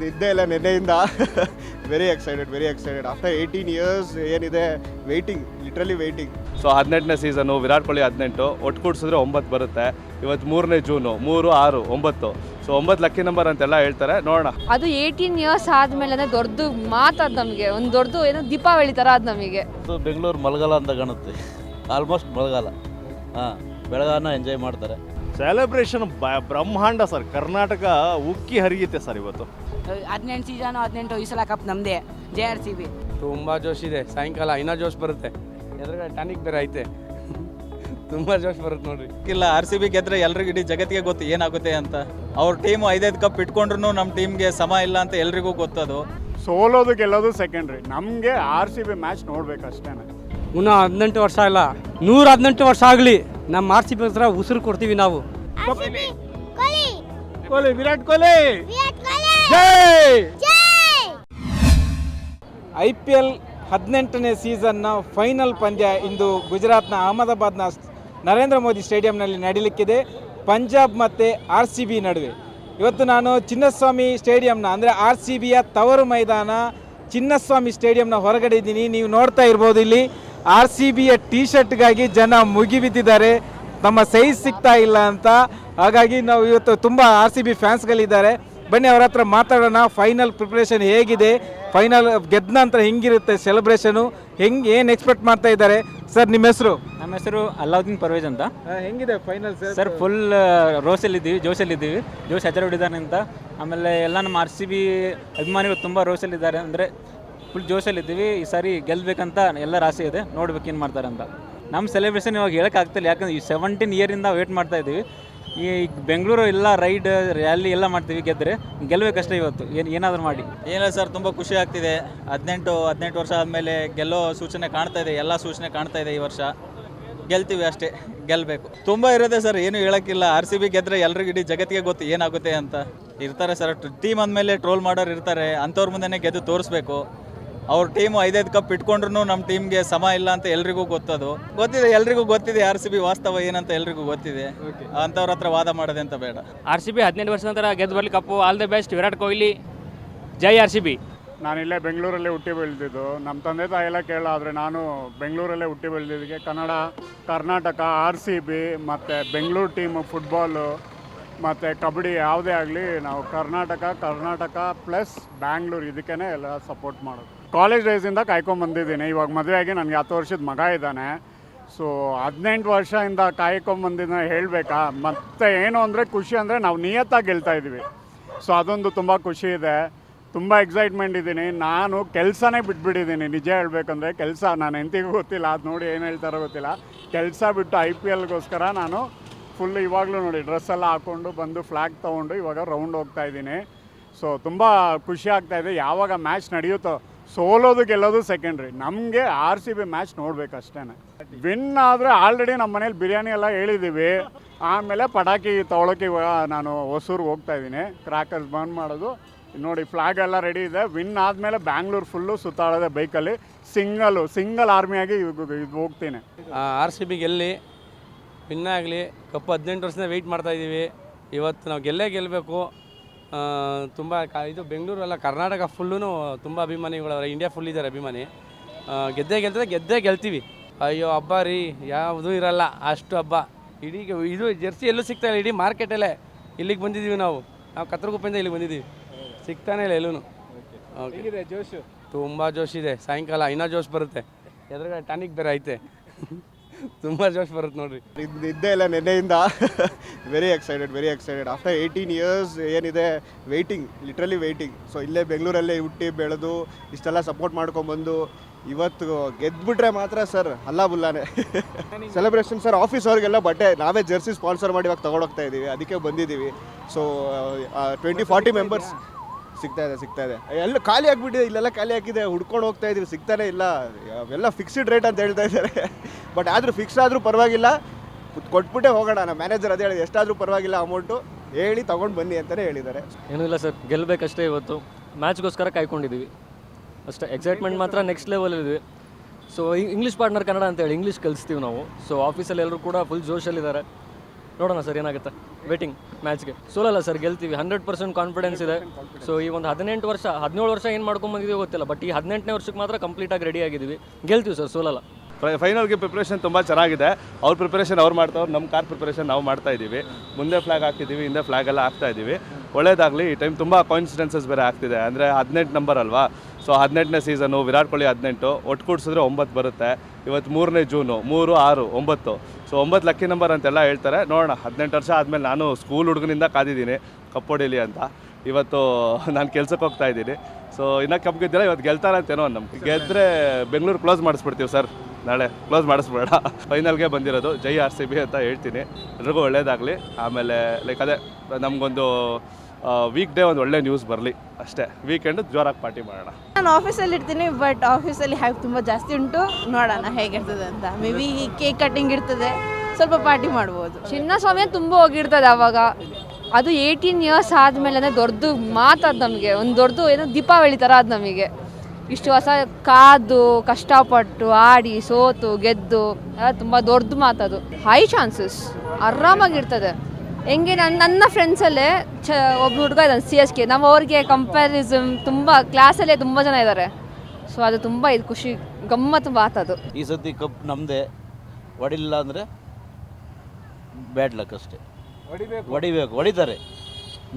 ನಿದ್ದೆ ಇಲ್ಲ ನೆನ್ನೆಯಿಂದ ವೆರಿ ಎಕ್ಸೈಟೆಡ್ ಆಫ್ಟರ್ 18 ಇಯರ್ಸ್ ಏನಿದೆ ವೆಯ್ಟಿಂಗ್, ಲಿಟ್ರಲಿ ವೆಯ್ಟಿಂಗ್. ಸೊ 18ನೇ ಸೀಸನು, ವಿರಾಟ್ ಕೊಹ್ಲಿ 18, ಒಟ್ಟು ಕೂಡಿಸಿದ್ರೆ 9 ಬರುತ್ತೆ. ಇವತ್ತು 3ನೇ ಜೂನು, 3, 6, 9. ಸೊ 9 ಲಕ್ಕಿ ನಂಬರ್ ಅಂತೆಲ್ಲ ಹೇಳ್ತಾರೆ, ನೋಡೋಣ. ಅದು 18 ಇಯರ್ಸ್ ಆದಮೇಲೆ ಅಂದರೆ ದೊಡ್ಡದು ಮಾತಾದ ನಮಗೆ, ಒಂದು ದೊಡ್ಡದು ಏನೋ ದೀಪಾವಳಿ ಥರ ಅದು ನಮಗೆ. ಬೆಂಗಳೂರು ಮಳೆಗಾಲ ಅಂತ ಕಾಣುತ್ತೆ, ಆಲ್ಮೋಸ್ಟ್ ಮಳೆಗಾಲ. ಬೆಳಗಾನ ಎಂಜಾಯ್ ಮಾಡ್ತಾರೆ. ಸೆಲೆಬ್ರೇಷನ್ ಬ್ರಹ್ಮಾಂಡ ಸರ್. ಕರ್ನಾಟಕ ಉಕ್ಕಿ ಹರಿಯುತ್ತೆ ಸರ್ ಇವತ್ತು. 18 ಸೀಸನ್ 18 ಈ ಸಲ ಕಪ್ ನಮ್ಮದೇ, JRCB. ತುಂಬ ಜೋಶ್ ಇದೆ. ಸಾಯಂಕಾಲ ಇನ್ನೂ ಜೋಶ್ ಬರುತ್ತೆ. ಎದುರುಗಡೆ ಟಾನಿಕ್ ಬೇರೆ ಐತೆ, ತುಂಬ ಜೋಶ್ ಬರುತ್ತೆ ನೋಡ್ರಿ. ಇಲ್ಲ, RCB ಗೆದ್ರೆ ಎಲ್ರಿಗೂ ಇಡೀ ಜಗತ್ತಿಗೆ ಗೊತ್ತು ಏನಾಗುತ್ತೆ ಅಂತ. ಅವ್ರ ಟೀಮು 5 ಕಪ್ ಇಟ್ಕೊಂಡ್ರು ನಮ್ಮ ಟೀಮ್ಗೆ ಸಮ ಇಲ್ಲ ಅಂತ ಎಲ್ರಿಗೂ ಗೊತ್ತದು. ಸೋಲೋದು ಗೆಲ್ಲೋದು ಸೆಕೆಂಡ್ರಿ, ನಮಗೆ RCB ಮ್ಯಾಚ್ ನೋಡ್ಬೇಕು ಅಷ್ಟೇ. ಇನ್ನೂ 18 ವರ್ಷ ಇಲ್ಲ, 118 ವರ್ಷ ಆಗಲಿ, ನಮ್ಮ RCB ಹತ್ರ ಉಸಿರು ಕೊಡ್ತೀವಿ ನಾವು. ವಿರಾಟ್ ಕೊಹ್ಲಿ IPL 18ನೇ ಸೀಸನ್ನ ಫೈನಲ್ ಪಂದ್ಯ ಇಂದು ಗುಜರಾತ್ನ ಅಹಮದಾಬಾದ್ನ ನರೇಂದ್ರ ಮೋದಿ ಸ್ಟೇಡಿಯಂನಲ್ಲಿ ನಡೀಲಿಕ್ಕಿದೆ, ಪಂಜಾಬ್ ಮತ್ತು RCB ನಡುವೆ. ಇವತ್ತು ನಾನು ಚಿನ್ನಸ್ವಾಮಿ ಸ್ಟೇಡಿಯಂನ ಅಂದರೆ RCBಯ ತವರು ಮೈದಾನ ಚಿನ್ನಸ್ವಾಮಿ ಸ್ಟೇಡಿಯಂನ ಹೊರಗಡೆ ಇದ್ದೀನಿ. ನೀವು ನೋಡ್ತಾ ಇರ್ಬೋದು, ಇಲ್ಲಿ RCBಯ ಟೀ ಶರ್ಟ್ಗಾಗಿ ಜನ ಮುಗಿಬಿದ್ದಿದ್ದಾರೆ, ನಮ್ಮ ಸೈಜ್ ಸಿಗ್ತಾ ಇಲ್ಲ ಅಂತ. ಹಾಗಾಗಿ ನಾವು ಇವತ್ತು ತುಂಬ RCB ಫ್ಯಾನ್ಸ್ಗಳಿದ್ದಾರೆ. ಬನ್ನಿ ಅವ್ರ ಹತ್ರ ಮಾತಾಡೋಣ. ಫೈನಲ್ ಪ್ರಿಪ್ರೇಷನ್ ಹೇಗಿದೆ, ಫೈನಲ್ ಗೆದ್ದ ನಂತರ ಹೆಂಗಿರುತ್ತೆ ಸೆಲೆಬ್ರೇಷನು, ಏನು ಎಕ್ಸ್ಪೆಕ್ಟ್ ಮಾಡ್ತಾ ಇದ್ದಾರೆ? ಸರ್ ನಿಮ್ಮ ಹೆಸರು? ನಮ್ಮ ಹೆಸರು ಅಲ್ಲಾವುದ್ದೀನ್ ಪರ್ವೇಜ್ ಅಂತ. ಹೆಂಗಿದೆ ಫೈನಲ್ ಸರ್? ಫುಲ್ ಜೋಶಲ್ಲಿದ್ದೀವಿ. ಜೋಶ್ ಹೆಸರುಡಿದ್ದಾನೆ ಅಂತ. ಆಮೇಲೆ ಎಲ್ಲ ನಮ್ಮ RCB ಅಭಿಮಾನಿಗಳು ತುಂಬ ರೋಷಲ್ಲಿದ್ದಾರೆ, ಅಂದರೆ ಫುಲ್ ಜೋಶಲ್ಲಿದ್ದೀವಿ. ಈ ಸಾರಿ ಗೆಲ್ಲಬೇಕಂತ ಎಲ್ಲರ ಆಸೆ ಇದೆ, ನೋಡ್ಬೇಕು ಏನು ಮಾಡ್ತಾರೆ ಅಂತ. ನಮ್ಮ ಸೆಲೆಬ್ರೇಷನ್ ಇವಾಗ ಹೇಳೋಕ್ಕಾಗ್ತಿಲ್ಲ, ಯಾಕಂದ್ರೆ ಈ 17 ಇಯರಿಂದ ವೇಟ್ ಮಾಡ್ತಾ ಇದ್ದೀವಿ. ಈ ಬೆಂಗಳೂರು ಎಲ್ಲ ರೈಡ್ ರ್ಯಾಲಿ ಎಲ್ಲ ಮಾಡ್ತೀವಿ, ಗೆದ್ದರೆ ಗೆಲ್ಲಬೇಕಷ್ಟೇ ಇವತ್ತು. ಏನಾದರೂ ಮಾಡಿ. ಏನಿಲ್ಲ ಸರ್, ತುಂಬ ಖುಷಿ ಆಗ್ತಿದೆ. 18 ವರ್ಷ ಆದಮೇಲೆ ಗೆಲ್ಲೋ ಸೂಚನೆ ಕಾಣ್ತಾ ಇದೆ, ಎಲ್ಲ ಸೂಚನೆ ಕಾಣ್ತಾ ಇದೆ. ಈ ವರ್ಷ ಗೆಲ್ತೀವಿ ಅಷ್ಟೇ, ಗೆಲ್ಲಬೇಕು. ತುಂಬ ಇರುತ್ತೆ ಸರ್, ಏನು ಹೇಳೋಕ್ಕಿಲ್ಲ. RCB ಗೆದ್ದರೆ ಎಲ್ರಿಗೂ ಇಡೀ ಜಗತ್ತಿಗೆ ಗೊತ್ತು ಏನಾಗುತ್ತೆ ಅಂತ. ಇರ್ತಾರೆ ಸರ್, ಟೀಮ್ ಅಂದಮೇಲೆ ಟ್ರೋಲ್ ಮಾಡೋರು ಇರ್ತಾರೆ, ಅಂಥವ್ರ ಮುಂದೆ ಗೆದ್ದು ತೋರಿಸ್ಬೇಕು. ಅವ್ರ ಟೀಮು 5 ಕಪ್ ಇಟ್ಕೊಂಡ್ರು ನಮ್ಮ ಟೀಮ್ಗೆ ಸಮ ಇಲ್ಲ ಅಂತ ಎಲ್ರಿಗೂ ಗೊತ್ತದು ಗೊತ್ತಿದೆ, ಎಲ್ರಿಗೂ ಗೊತ್ತಿದೆ. RCB ವಾಸ್ತವ ಏನಂತ ಎಲ್ರಿಗೂ ಗೊತ್ತಿದೆ, ಅಂಥವ್ರ ಹತ್ರ ವಾದ ಮಾಡೋದೆ ಅಂತ ಬೇಡ. RCB 18 ವರ್ಷದ ನಂತರ ಗೆದ್ದು ಬರಲಿ cup. All the best Virat Kohli, ಜೈ RCB. ನಾನಿಲ್ಲೇ ಬೆಂಗಳೂರಲ್ಲೇ ಹುಟ್ಟಿ ಬೆಳೆದಿದ್ದು. ನಮ್ಮ ತಂದೆ ತಾಯಿ ಎಲ್ಲ ಕೇಳಾದರೆ ನಾನು ಬೆಂಗಳೂರಲ್ಲೇ ಹುಟ್ಟಿ ಬೆಳೆದಿದ್ದಕ್ಕೆ ಕರ್ನಾಟಕ RCB ಮತ್ತು ಬೆಂಗಳೂರು ಟೀಮು ಫುಟ್ಬಾಲು ಮತ್ತು ಕಬಡ್ಡಿ ಯಾವುದೇ ಆಗಲಿ ನಾವು ಕರ್ನಾಟಕ ಪ್ಲಸ್ ಬ್ಯಾಂಗ್ಳೂರು ಇದಕ್ಕೇ ಎಲ್ಲ ಸಪೋರ್ಟ್ ಮಾಡೋದು. ಕಾಲೇಜ್ ಡೇಸಿಂದ ಕಾಯ್ಕೊಂಬಂದಿದ್ದೀನಿ. ಇವಾಗ ಮದುವೆಯಾಗಿ ನನಗೆ 10 ವರ್ಷದ ಮಗ ಇದ್ದಾನೆ. ಸೊ 18 ವರ್ಷದಿಂದ ಕಾಯ್ಕೊಂಬಂದಿದ್ದ ಹೇಳಬೇಕಾ. ಮತ್ತು ಏನು ಅಂದರೆ ಖುಷಿ ಅಂದರೆ ನಾವು ನಿಯತ್ತಾಗಿ ಗೆಲ್ತಾ ಇದ್ದೀವಿ. ಸೊ ಅದೊಂದು ತುಂಬ ಖುಷಿ ಇದೆ, ತುಂಬ ಎಕ್ಸೈಟ್ಮೆಂಟ್ ಇದ್ದೀನಿ. ನಾನು ಕೆಲಸನೇ ಬಿಟ್ಬಿಟ್ಟಿದ್ದೀನಿ, ನಿಜ ಹೇಳಬೇಕಂದ್ರೆ. ಕೆಲಸ ನಾನು ಎಂತಿಗೂ ಗೊತ್ತಿಲ್ಲ, ಅದು ನೋಡಿ ಏನು ಹೇಳ್ತಾರೋ ಗೊತ್ತಿಲ್ಲ. ಕೆಲಸ ಬಿಟ್ಟು IPLಗೋಸ್ಕರ ನಾನು ಫುಲ್ ಇವಾಗಲೂ ನೋಡಿ ಡ್ರೆಸ್ಸೆಲ್ಲ ಹಾಕ್ಕೊಂಡು ಬಂದು ಫ್ಲ್ಯಾಗ್ ತೊಗೊಂಡು ಇವಾಗ ರೌಂಡ್ ಹೋಗ್ತಾ ಇದ್ದೀನಿ. ಸೊ ತುಂಬ ಖುಷಿ ಆಗ್ತಾಯಿದೆ. ಯಾವಾಗ ಮ್ಯಾಚ್ ನಡೆಯುತ್ತೋ, ಸೋಲೋದು ಗೆಲ್ಲೋದು ಸೆಕೆಂಡ್ರಿ, ನಮಗೆ RCB ಮ್ಯಾಚ್ ನೋಡ್ಬೇಕು ಅಷ್ಟೇ. ವಿನ್ ಆದರೆ ಆಲ್ರೆಡಿ ನಮ್ಮ ಮನೇಲಿ ಬಿರಿಯಾನಿ ಎಲ್ಲ ಹೇಳಿದ್ದೀವಿ. ಆಮೇಲೆ ಪಟಾಕಿ ತೊಗೊಳಕ್ಕೆ ಇವಾಗ ನಾನು ಹೊಸೂರಿಗೆ ಹೋಗ್ತಾ ಇದ್ದೀನಿ, ಕ್ರ್ಯಾಕರ್ಸ್ ಬರ್ನ್ ಮಾಡೋದು. ನೋಡಿ ಫ್ಲ್ಯಾಗ್ ಎಲ್ಲ ರೆಡಿ ಇದೆ. ವಿನ್ ಆದಮೇಲೆ ಬ್ಯಾಂಗ್ಳೂರು ಫುಲ್ಲು ಸುತ್ತಾಡೋದೆ ಬೈಕಲ್ಲಿ, ಸಿಂಗಲ್ ಆರ್ಮಿಯಾಗಿ ಇದು ಹೋಗ್ತೀನಿ. RCB ಗೆಲ್ಲಿ, ವಿನ್ ಆಗಲಿ, ಕಪ್ಪು 18 ವರ್ಷದಿಂದ ವೆಯ್ಟ್ ಮಾಡ್ತಾಯಿದ್ದೀವಿ. ಇವತ್ತು ನಾವು ಗೆಲ್ಲಬೇಕು. ತುಂಬ ಇದು ಬೆಂಗಳೂರೆಲ್ಲ ಕರ್ನಾಟಕ ಫುಲ್ಲೂ ತುಂಬ ಅಭಿಮಾನಿಗಳವ್ರೆ, ಇಂಡಿಯಾ ಫುಲ್ ಇದ್ದಾರೆ ಅಭಿಮಾನಿ. ಗೆದ್ದೇ ಗೆಲ್ತೀವಿ. ಅಯ್ಯೋ ಹಬ್ಬ ರೀ, ಯಾವುದೂ ಇರಲ್ಲ ಅಷ್ಟು ಹಬ್ಬ. ಇಡೀ ಇದು ಜೆರ್ಸಿ ಎಲ್ಲೂ ಸಿಗ್ತಾಯಿಲ್ಲ, ಇಡೀ ಮಾರ್ಕೆಟಲ್ಲೇ ಇಲ್ಲಿಗೆ ಬಂದಿದ್ದೀವಿ ನಾವು ಕತ್ರಗುಪ್ಪೆಯಿಂದ ಇಲ್ಲಿಗೆ ಬಂದಿದ್ದೀವಿ, ಸಿಗ್ತಾನೆ ಇಲ್ಲ ಎಲ್ಲೂ. ಓಕೆ, ಜೋಶು ತುಂಬ ಜೋಶ್ ಇದೆ. ಸಾಯಂಕಾಲ ಇನ್ನೂ ಜೋಶ್ ಬರುತ್ತೆ, ಎದುರುಗಡೆ ಟಾನಿಕ್ ಬೇರೆ ಐತೆ, ತುಂಬ ಜೋಶ್ ಬರುತ್ತೆ ನೋಡ್ರಿ. ನಿದ್ದೆ ಇಲ್ಲ ನೆನ್ನೆಯಿಂದ ವೆರಿ ಎಕ್ಸೈಟೆಡ್ ಆಫ್ಟರ್ 18 ಇಯರ್ಸ್ ಏನಿದೆ ವೆಯ್ಟಿಂಗ್, ಲಿಟ್ರಲಿ ವೆಯ್ಟಿಂಗ್. ಸೊ ಇಲ್ಲೇ ಬೆಂಗಳೂರಲ್ಲೇ ಹುಟ್ಟಿ ಬೆಳೆದು ಇಷ್ಟೆಲ್ಲ ಸಪೋರ್ಟ್ ಮಾಡ್ಕೊಂಬಂದು ಇವತ್ತು ಗೆದ್ದುಬಿಟ್ರೆ ಮಾತ್ರ ಸರ್ ಅಲ್ಲಾ ಬುಲ್ಲಾನೆ ಸೆಲೆಬ್ರೇಷನ್ ಸರ್. ಆಫೀಸ್ ಅವ್ರಿಗೆಲ್ಲ ಬಟ್ಟೆ ನಾವೇ ಜರ್ಸಿ ಸ್ಪಾನ್ಸರ್ ಮಾಡಿ ಇವಾಗ ತೊಗೊಂಡೋಗ್ತಾ ಇದ್ದೀವಿ, ಅದಕ್ಕೆ ಬಂದಿದ್ದೀವಿ. ಸೊ 20-40 ಮೆಂಬರ್ಸ್ ಸಿಗ್ತಾ ಇದೆ. ಎಲ್ಲ ಖಾಲಿ ಆಗಿಬಿಟ್ಟಿದೆ, ಇಲ್ಲೆಲ್ಲ ಖಾಲಿ ಆಗಿದೆ, ಹುಡ್ಕೊಂಡು ಹೋಗ್ತಾ ಇದ್ದೀವಿ, ಸಿಗ್ತಾನೆ ಇಲ್ಲ. ಅವೆಲ್ಲ ಫಿಕ್ಸ್ಡ್ ರೇಟ್ ಅಂತ ಹೇಳ್ತಾ ಇದ್ದಾರೆ. ಬಟ್ ಆದರೂ ಫಿಕ್ಸ್ ಆದರೂ ಪರವಾಗಿಲ್ಲ, ಕೊಟ್ಬಿಟ್ಟೆ ಹೋಗೋಣ. ನಮ್ಮ ಮ್ಯಾನೇಜರ್ ಅದೇ ಹೇಳಿದೆ, ಎಷ್ಟಾದರೂ ಪರವಾಗಿಲ್ಲ ಅಮೌಂಟು ಹೇಳಿ ತೊಗೊಂಡು ಬನ್ನಿ ಅಂತಲೇ ಹೇಳಿದ್ದಾರೆ. ಏನೂ ಇಲ್ಲ ಸರ್, ಗೆಲ್ಲಬೇಕಷ್ಟೇ. ಇವತ್ತು ಮ್ಯಾಚ್ಗೋಸ್ಕರ ಕಾಯ್ಕೊಂಡಿದ್ದೀವಿ ಅಷ್ಟೇ. ಎಕ್ಸೈಟ್ಮೆಂಟ್ ಮಾತ್ರ ನೆಕ್ಸ್ಟ್ ಲೆವೆಲಿದೆ. ಸೊ ಇಂಗ್ಲೀಷ್ ಪಾರ್ಟ್ನರ್ ಕನ್ನಡ ಅಂತೇಳಿ ಇಂಗ್ಲೀಷ್ ಕಲಿಸ್ತೀವಿ ನಾವು. ಸೊ ಆಫೀಸಲ್ಲಿ ಎಲ್ಲರೂ ಕೂಡ ಫುಲ್ ಜೋಶಲ್ಲಿದ್ದಾರೆ. ನೋಡೋಣ ಸರ್ ಏನಾಗುತ್ತೆ. ವೇಟಿಂಗ್ ಮ್ಯಾಚ್ಗೆ. ಸೋಲಲ್ಲ ಸರ್, ಗೆಲ್ತೀವಿ. 100% ಕಾನ್ಫಿಡೆನ್ಸ್ ಇದೆ. ಸೊ ಈ ಒಂದು 17 ವರ್ಷ ಏನು ಮಾಡ್ಕೊಂಬಂದಿದ್ದೀವಿ ಗೊತ್ತಿಲ್ಲ, ಬಟ್ ಈ 18ನೇ ವರ್ಷಕ್ಕೆ ಮಾತ್ರ ಕಂಪ್ಲೀಟಾಗಿ ರೆಡಿ ಆಗಿದ್ದೀವಿ. ಗೆಲ್ತೀವಿ ಸರ್, ಸೋಲಲ್ಲ. ಫೈನಲ್ಗೆ ಪ್ರಿಪ್ರೇಷನ್ ತುಂಬ ಚೆನ್ನಾಗಿದೆ. ಅವ್ರ ಪ್ರಿಪ್ರೇಷನ್ ಅವ್ರು ಮಾಡ್ತಾವ್ರು, ನಮ್ಮ ಕಾರ್ ಪ್ರಿಪ್ರೇಷನ್ ನಾವು ಮಾಡ್ತಾ ಇದ್ದೀವಿ. ಮುಂದೆ ಫ್ಲಾಗ್ ಹಾಕಿದ್ದೀವಿ, ಹಿಂದೆ ಫ್ಲಾಗ್ ಎಲ್ಲ ಹಾಕ್ತಾ ಇದ್ದೀವಿ. ಒಳ್ಳೇದಾಗಲಿ. ಈ ಟೈಮ್ ತುಂಬ ಕಾನ್ಸಿಡೆನ್ಸಸ್ ಬೇರೆ ಆಗ್ತಿದೆ. ಅಂದರೆ 18 ನಂಬರ್ ಅಲ್ವಾ, ಸೊ 18ನೇ ಸೀಸನು, ವಿರಾಟ್ ಕೊಹ್ಲಿ 18, ಒಟ್ಟು ಕೂಡಿಸಿದ್ರೆ 9 ಬರುತ್ತೆ. ಇವತ್ತು 3ನೇ ಜೂನು, 3, 6, 9. ಸೊ 9 ಲಕ್ಕಿ ನಂಬರ್ ಅಂತೆಲ್ಲ ಹೇಳ್ತಾರೆ. ನೋಡೋಣ, 18 ವರ್ಷ ಆದಮೇಲೆ ನಾನು ಸ್ಕೂಲ್ ಹುಡುಗನಿಂದ ಕಾದಿದ್ದೀನಿ ಕಪ್ ಹೊಡೀಲಿ ಅಂತ. ಇವತ್ತು ನಾನು ಕೆಲ್ಸಕ್ಕೆ ಹೋಗ್ತಾ ಇದ್ದೀನಿ. ಸೊ ಇನ್ನೂ ಕಪ್ ಗೆದ್ದಿಲ್ಲ, ಇವತ್ತು ಗೆಲ್ತಾರೆ ಅಂತೇನೋ ನಮ್ಗೆ. ಗೆದ್ದರೆ ಬೆಂಗಳೂರು ಕ್ಲೋಸ್ ಮಾಡಿಸ್ಬಿಡ್ತೀವಿ ಸರ್, ನಾಳೆ ಕ್ಲೋಸ್ ಮಾಡಿಸ್ಬೇಡ. ಫೈನಲ್ಗೆ ಬಂದಿರೋದು. ಜೈ RCB ಅಂತ ಹೇಳ್ತೀನಿ. ಎಲ್ರಿಗೂ ಒಳ್ಳೇದಾಗಲಿ. ಆಮೇಲೆ ಲೈಕ್ ಅದೇ ನಮಗೊಂದು ವೀಕ್ ಡೇ ಒಂದು ಒಳ್ಳೆ ನ್ಯೂಸ್ ಬರಲಿ ಅಷ್ಟೇ. ವೀಕೆಂಡು ಜೋರಾಗಿ ಪಾರ್ಟಿ ಮಾಡೋಣ. ನಾನು ಆಫೀಸಲ್ಲಿ ಇರ್ತೀನಿ, ಬಟ್ ಆಫೀಸಲ್ಲಿ ಹ್ಯಾವ್ ತುಂಬ ಜಾಸ್ತಿ ಉಂಟು. ನೋಡೋಣ ಹೇಗಿರ್ತದೆ ಅಂತ. ಮೇ ಬಿ ಕೇಕ್ ಕಟ್ಟಿಂಗ್ ಇರ್ತದೆ, ಸ್ವಲ್ಪ ಪಾರ್ಟಿ ಮಾಡ್ಬೋದು. ಚಿನ್ನಸ್ವಾಮಿ ತುಂಬ ಹೋಗಿರ್ತದೆ ಅವಾಗ. ಅದು 18 ಇಯರ್ಸ್ ಆದಮೇಲೆ ದೊಡ್ಡದು ಮಾತದು ನಮಗೆ. ಒಂದು ದೊಡ್ಡದು ಏನೋ ದೀಪಾವಳಿ ಥರ ಅದು ನಮಗೆ. ಇಷ್ಟು ವರ್ಷ ಕಾದು ಕಷ್ಟಪಟ್ಟು ಆಡಿ ಸೋತು ಗೆದ್ದು ತುಂಬ ದೊಡ್ಡದು ಮಾತದು. High chances ಆರಾಮಾಗಿರ್ತದೆ. ಹೆಂಗೆ ನನ್ನ ಫ್ರೆಂಡ್ಸಲ್ಲೇ ಒಬ್ಬ ಹುಡುಗ ಇದ್ದಾನೆ CSK. ನಾವು ಅವ್ರಿಗೆ ಕಂಪ್ಯಾರಿಸಮ್ ತುಂಬ ಕ್ಲಾಸಲ್ಲೇ ತುಂಬ ಜನ ಇದ್ದಾರೆ. ಸೊ ಅದು ತುಂಬ ಇದು ಖುಷಿ ಗಮ್ಮತ್ತು ಮಾತದು. ಈ ಸತಿ ಕಪ್ ನಮ್ಮದೇ. ಹೊಡಿಲಿಲ್ಲ ಅಂದರೆ ಬ್ಯಾಡ್ ಲಕ್ ಅಷ್ಟೇ. ಹೊಡಿಬೇಕು, ಹೊಡಿತಾರೆ,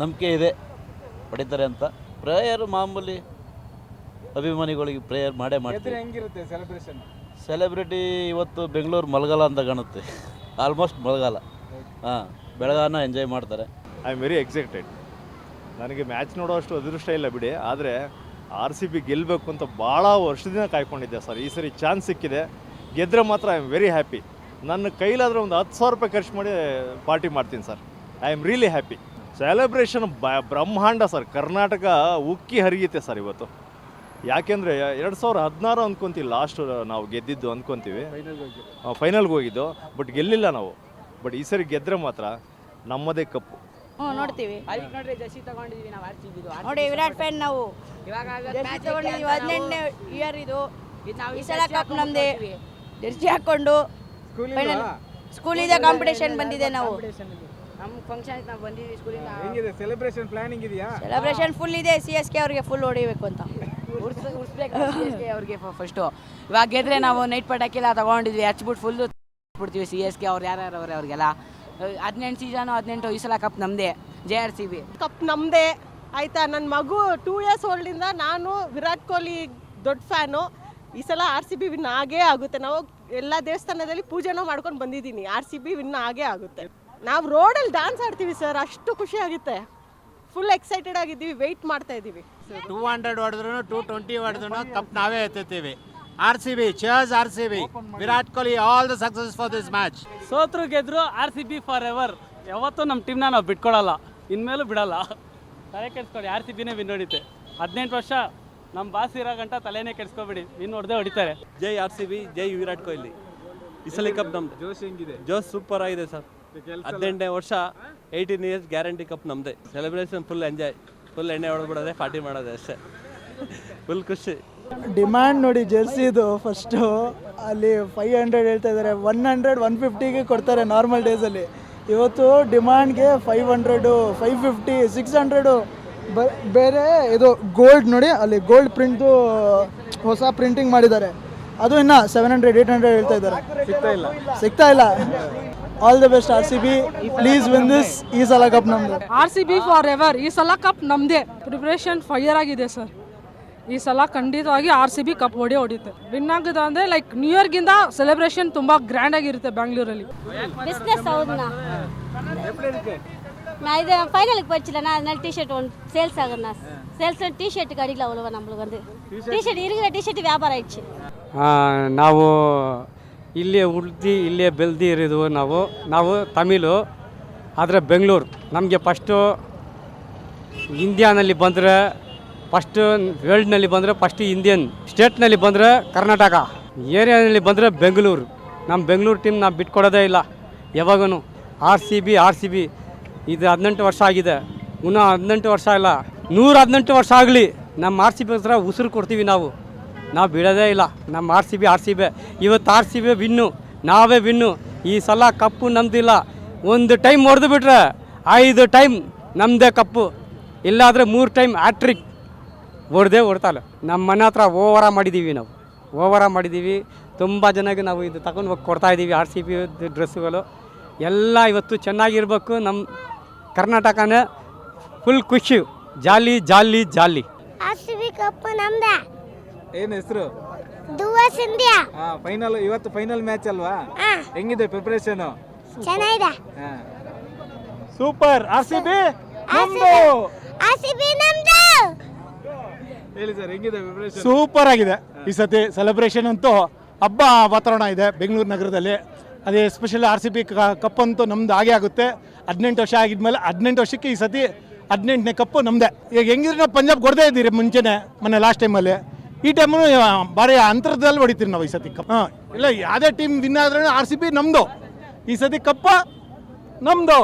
ನಂಬಿಕೆ ಇದೆ ಹೊಡಿತಾರೆ ಅಂತ. ಪ್ರೇಯರ್ ಮಾಮೂಲಿ ಅಭಿಮಾನಿಗಳಿಗೆ ಪ್ರೇಯರ್ ಮಾಡೇ ಮಾಡ್ತೀವಿ. ಹೆಂಗಿರುತ್ತೆ ಸೆಲೆಬ್ರೇಷನ್? ಸೆಲೆಬ್ರಿಟಿ ಇವತ್ತು ಬೆಂಗಳೂರು ಮಲಗಾಲ ಅಂತ ಕಾಣುತ್ತೆ, ಆಲ್ಮೋಸ್ಟ್ ಮಲಗಾಲ. ಬೆಳಗಾನ ಎಂಜಾಯ್ ಮಾಡ್ತಾರೆ. I am very excited. ನನಗೆ ಮ್ಯಾಚ್ ನೋಡೋಷ್ಟು ಅದೃಷ್ಟ ಇಲ್ಲ ಬಿಡಿ, ಆದರೆ RCB ಗೆಲ್ಲಬೇಕು ಅಂತ ಭಾಳ ವರ್ಷದಿಂದ ಕಾಯ್ಕೊಂಡಿದ್ದೆ ಸರ್. ಈ ಸರಿ ಚಾನ್ಸ್ ಸಿಕ್ಕಿದೆ, ಗೆದ್ದರೆ ಮಾತ್ರ ಐ ಆಮ್ ವೆರಿ ಹ್ಯಾಪಿ. ನನ್ನ ಕೈಲಾದರೆ ಒಂದು 10,000 ರೂಪಾಯಿ ಖರ್ಚು ಮಾಡಿ ಪಾರ್ಟಿ ಮಾಡ್ತೀನಿ sir. I am really happy. Celebration ಬ್ರಹ್ಮಾಂಡ ಸರ್. ಕರ್ನಾಟಕ ಉಕ್ಕಿ ಹರಿಯುತ್ತೆ ಸರ್ ಇವತ್ತು. ಯಾಕೆಂದರೆ 2016 ಅಂದ್ಕೊತೀವಿ ಲಾಸ್ಟ್ ನಾವು ಗೆದ್ದಿದ್ದು ಅಂದ್ಕೊತೀವಿ, ಫೈನಲ್ಗೆ ಹೋಗಿದ್ದು. ಬಟ್ ಗೆಲ್ಲಿಲ್ಲ ನಾವು. ಬಟ್ ಈ ಸರಿ ಗೆದ್ದರೆ ಮಾತ್ರ ನಮ್ಮದೇ ಕಪ್ಪು. ನೋಡ್ತೀವಿ. ಅದಕ್ಕೆ ನೋಡ್ರಿ ಜರ್ಸಿ ತಗೊಂಡಿದ್ವಿ ನಾವು RCB. ನೋಡಿ, ವಿರಾಟ್ ಫ್ಯಾನ್ ನಾವು. ಇವಾಗ ಜರ್ಸಿ ತಗೊಂಡಿದ್ವಿ, 18ನೇ ಇಯರ್ ಇದು. ಈ ಸಲ ಕಪ್ ನಮ್ಮದೇ. ಜರ್ಸಿ ಹಾಕ್ಕೊಂಡು ಸ್ಕೂಲಿಂದ ಕಾಂಪಿಟೇಷನ್ ಬಂದಿದೆ ನಾವು. ನಮ್ಮ ಫಂಕ್ಷನ್ ನಾವು ಬಂದಿದ್ವಿ ಸ್ಕೂಲಿಂದ. ಹೆಂಗಿದೆ ಸೆಲೆಬ್ರೇಷನ್? ಪ್ಲಾನಿಂಗ್ ಇದೆಯಾ? ಸೆಲೆಬ್ರೇಷನ್ ಫುಲ್ ಇದೆ. CSK ಅವ್ರಿಗೆ ಫುಲ್ ಹೊಡಿಬೇಕು ಅಂತ ಉರ್ಸ್ಬೇಕು CSK ಅವ್ರಿಗೆ ಫಸ್ಟು. ಇವಾಗ ಗೆದ್ರೆ ನಾವು ನೈಟ್ ಪಟಾಕಿಲ್ಲ ತಗೊಂಡಿದ್ವಿ, ಹಚ್ಬಿಟ್ಟು ಫುಲ್ಲು ಬಿಡ್ತೀವಿ. CSK ಅವ್ರು ಯಾರ್ಯಾರು ಅವ್ರೆ ಅವ್ರಿಗೆಲ್ಲ 18 ಸೀಸನು 18. ಈ ಸಲ ಕಪ್ ನಮ್ಮದೇ. ಜೈ RCB. ಕಪ್ ನಮ್ಮದೇ ಆಯಿತಾ. ನನ್ನ ಮಗು 2 ಇಯರ್ಸ್ ಓಲ್ಡಿಂದ ನಾನು ವಿರಾಟ್ ಕೊಹ್ಲಿ ದೊಡ್ಡ ಫ್ಯಾನು. ಈ ಸಲ RCB ವಿನ್ ಆಗೇ ಆಗುತ್ತೆ. ನಾವು ಎಲ್ಲ ದೇವಸ್ಥಾನದಲ್ಲಿ ಪೂಜೆನೂ ಮಾಡ್ಕೊಂಡು ಬಂದಿದ್ದೀನಿ. RCB ವಿನ್ ಆಗೇ ಆಗುತ್ತೆ. ನಾವು ರೋಡಲ್ಲಿ ಡ್ಯಾನ್ಸ್ ಆಡ್ತೀವಿ ಸರ್, ಅಷ್ಟು ಖುಷಿ ಆಗುತ್ತೆ. ಫುಲ್ ಎಕ್ಸೈಟೆಡ್ ಆಗಿದ್ದೀವಿ, ವೆಯ್ಟ್ ಮಾಡ್ತಾ ಇದ್ದೀವಿ. 200 ಹೊಡೆದ್ರು 220 ಹೊಡೆದ್ರು ಕಪ್ ನಾವೇ ಎತ್ತುತ್ತೀವಿ. RCB, cheers RCB. Virat Kohli, all the success for this match. ಸೋತ್ರು ಗೆದ್ರು RCB ಫಾರ್ ಎವರ್. ಯಾವತ್ತೂ ನಮ್ಮ ಟೀಮ್ನ ನಾವು ಬಿಟ್ಕೊಡಲ್ಲ, ಇನ್ಮೇಲೂ ಬಿಡಲ್ಲ. ತಲೆ ಕೆಡಿಸ್ಕೊಡಿ, RCBನೇ ವಿನ್ ಹೊಡಿತೆ. 18 ವರ್ಷ ನಮ್ಮ ಬಾಸ್ ಇರೋ ಗಂಟ ತಲೆನೇ ಕೆಡಿಸ್ಕೊಬೇಡಿ, ವಿನ್ ಹೊಡೆದೇ ಹೊಡಿತಾರೆ. ಜೈ RCB, ಜೈ ವಿರಾಟ್ ಕೊಹ್ಲಿ. ಈ ಸಲ ಕಪ್ ನಮ್ದು. ಜೋಶ್ ಹೆಂಗಿದೆ? ಜೋಶ್ ಸೂಪರ್ ಆಗಿದೆ ಸರ್. 18ನೇ ವರ್ಷ 18 ಇಯರ್ಸ್ ಗ್ಯಾರಂಟಿ ಕಪ್ ನಮ್ಮದೇ. ಸೆಲೆಬ್ರೇಷನ್ ಫುಲ್ ಎಂಜಾಯ್, ಫುಲ್ ಎಣ್ಣೆ ಹೊಡೆದ್ಬಿಡೋದೆ, ಪಾರ್ಟಿ ಮಾಡೋದೆ ಅಷ್ಟೇ. ಫುಲ್ ಖುಷಿ. ಡಿಮ್ಯಾಂಡ್ ನೋಡಿ ಜೆರ್ಸಿದು. ಫಸ್ಟು ಅಲ್ಲಿ 500 ಹೇಳ್ತಾ ಇದ್ದಾರೆ, 100, 150ಗೆ ಕೊಡ್ತಾರೆ ನಾರ್ಮಲ್ ಡೇಸಲ್ಲಿ. ಇವತ್ತು ಡಿಮ್ಯಾಂಡ್ಗೆ 500, 550, 600. ಬೇರೆ ಇದು ಗೋಲ್ಡ್ ನೋಡಿ, ಅಲ್ಲಿ ಗೋಲ್ಡ್ ಪ್ರಿಂಟ್ದು ಹೊಸ ಪ್ರಿಂಟಿಂಗ್ ಮಾಡಿದ್ದಾರೆ. ಅದು ಇನ್ನು 700, 800 ಹೇಳ್ತಾ ಇದ್ದಾರೆ. ಸಿಗ್ತಾ ಇಲ್ಲ. All the best RCB, please win this. ಈ ಸಲ ಕಪ್ ನಮ್ಮದು. RCB for ever. ಈ ಸಲ ಕಪ್ ನಮ್ಮದೇ. ಪ್ರಿಪ್ರೇಷನ್ ಫೈರ್ ಆಗಿದೆ ಸರ್. ಈ ಸಲ ಖಂಡಿತವಾಗಿ RCB ಕಪ್ ಹೊಡಿಯುತ್ತೆ. ವಿನ್ ಆಗಿದೆ ಅಂದರೆ ಲೈಕ್ ನ್ಯೂ ಇಯರ್ಗಿಂತ ಸೆಲೆಬ್ರೇಷನ್ ತುಂಬ ಗ್ರ್ಯಾಂಡ್ ಆಗಿರುತ್ತೆ ಬೆಂಗಳೂರಲ್ಲಿ. பிஸ்னஸ் ஆகுதுண்ணா. நான் இது ஃபைனலுக்கு போயிடுச்சுலண்ணா, அதனால டிஷர்ட் ஒன்று சேல்ஸ் ஆகுதுண்ணா. சேல்ஸ் டிஷர்ட்டுக்கு அடிக்கல அவ்வளோவா நம்மளுக்கு வந்து. டிஷர்ட் இருக்கிற டிஷர்ட் வியாபாரம் ஆயிடுச்சு. ನಾವು ಇಲ್ಲೇ ಹುಡ್ದು ಇಲ್ಲೇ ಬೆಳೆದು ಇರೋದು. ನಾವು ತಮಿಳು, ಆದರೆ ಬೆಂಗಳೂರು. ನಮಗೆ ಫಸ್ಟು ಇಂಡಿಯಾನಲ್ಲಿ ಬಂದರೆ ಫಸ್ಟು, ವರ್ಲ್ಡ್ನಲ್ಲಿ ಬಂದರೆ ಫಸ್ಟು ಇಂಡಿಯನ್, ಸ್ಟೇಟ್ನಲ್ಲಿ ಬಂದರೆ ಕರ್ನಾಟಕ, ಏರಿಯಾನಲ್ಲಿ ಬಂದರೆ ಬೆಂಗಳೂರು. ನಮ್ಮ ಬೆಂಗಳೂರು ಟೀಮ್ ನಾವು ಬಿಟ್ಕೊಡೋದೇ ಇಲ್ಲ ಯಾವಾಗೂ. RCB ಇದು 18 ವರ್ಷ ಆಗಿದೆ, ಇನ್ನೂ 18 ವರ್ಷ ಇಲ್ಲ, 118 ವರ್ಷ ಆಗಲಿ ನಮ್ಮ RCB ಹತ್ರ ಉಸಿರು ಕೊಡ್ತೀವಿ ನಾವು ಬಿಡೋದೇ ಇಲ್ಲ. ನಮ್ಮ RCB ಇವತ್ತು RCB ವಿನ್ನು, ನಾವೇ ವಿನ್ನು. ಈ ಸಲ ಕಪ್ಪು ನಮ್ದಿಲ್ಲ, ಒಂದು ಟೈಮ್ ಹೊಡೆದು ಬಿಟ್ರೆ 5 ಟೈಮ್ ನಮ್ಮದೇ ಕಪ್ಪು, ಇಲ್ಲಾದರೆ 3 ಟೈಮ್ ಹ್ಯಾಟ್ರಿಕ್ ಹೊಡ್ತಾಳೆ. ನಮ್ಮ ಮನೆ ಹತ್ರ ಓವರ ಮಾಡಿದ್ದೀವಿ. ತುಂಬ ಜನಕ್ಕೆ ನಾವು ಇದು ತಗೊಂಡು ಹೋಗಿ ಕೊಡ್ತಾಯಿದ್ದೀವಿ. RCB ಡ್ರೆಸ್ಸುಗಳು ಎಲ್ಲ ಇವತ್ತು ಚೆನ್ನಾಗಿರ್ಬೇಕು. ನಮ್ಮ ಕರ್ನಾಟಕನೇ ಫುಲ್ ಖುಷಿ, ಜಾಲಿ. RCB ಕಪ್ ನಮ್ದೆ. ಏನು ಹೆಸರು? ದುವಾ ಸಿಂಧ್ಯಾ. ಫೈನಲ್, ಇವತ್ತು ಫೈನಲ್ ಮ್ಯಾಚ್ ಅಲ್ವಾ? ಹೆಂಗಿದೆ ಪ್ರಿಪರೇಷನ್? ಚೆನ್ನಾಗಿದೆ. ಸೂಪರ್. RCB ನಮ್ದು. RCB ನಮ್ದು. ಹೇಳಿ ಸರ್, ಹೆಂಗಿದೆ ಪ್ರಿಪರೇಷನ್? ಸೂಪರ್ ಆಗಿದೆ. ಈ ಸತಿ ಸೆಲೆಬ್ರೇಷನ್ ಅಂತೂ ಹಬ್ಬ ವಾತಾವರಣ ಇದೆ ಬೆಂಗಳೂರು ನಗರದಲ್ಲಿ. ಅದೇ ಎಸ್ಪೆಷಲಿ RCB ಕಪ್ ಅಂತೂ ನಮ್ದು ಆಗೇ ಆಗುತ್ತೆ. 18 ವರ್ಷ ಆಗಿದ್ಮೇಲೆ 18 ವರ್ಷಕ್ಕೆ ಈ ಸತಿ 18ನೇ ಕಪ್ಪು ನಮ್ಮದೇ. ಈಗ ಹೆಂಗಿದ್ರೆ ನಾವು ಪಂಜಾಬ್ ಕೊಡದೇ ಇದ್ದೀರಿ ಮುಂಚೆನೆ, ಮೊನ್ನೆ ಲಾಸ್ಟ್ ಟೈಮಲ್ಲಿ. ಈ ಟೈಮು ಭಾರಿ ಅಂತರದಲ್ಲಿ ಹೊಡಿತೀರಿ ನಾವು ಈ ಸತಿ ಕಪ್. ಇಲ್ಲ ಯಾವುದೇ ಟೀಮ್ ವಿನ್ ಆದ್ರೂ RCB ನಮ್ಮದು. ಈ ಸತಿ ಕಪ್ಪ ನಮ್ಮದು.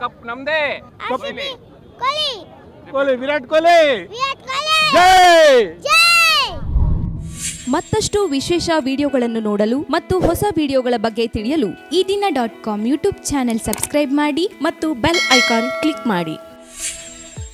ಕಪ್ ನಮ್ದೇ. ಕೊಹ್ಲಿ, ವಿರಾಟ್ ಕೊಹ್ಲಿ ಜೈ. ಮತ್ತಷ್ಟು ವಿಶೇಷ ವಿಡಿಯೋಗಳನ್ನು ನೋಡಲು ಮತ್ತು ಹೊಸ ವಿಡಿಯೋಗಳ ಬಗ್ಗೆ ತಿಳಿಯಲು ಈ ದಿನ .com ಯೂಟ್ಯೂಬ್ ಚಾನೆಲ್ ಸಬ್ಸ್ಕ್ರೈಬ್ ಮಾಡಿ ಮತ್ತು ಬೆಲ್ ಐಕಾನ್ ಕ್ಲಿಕ್ ಮಾಡಿ.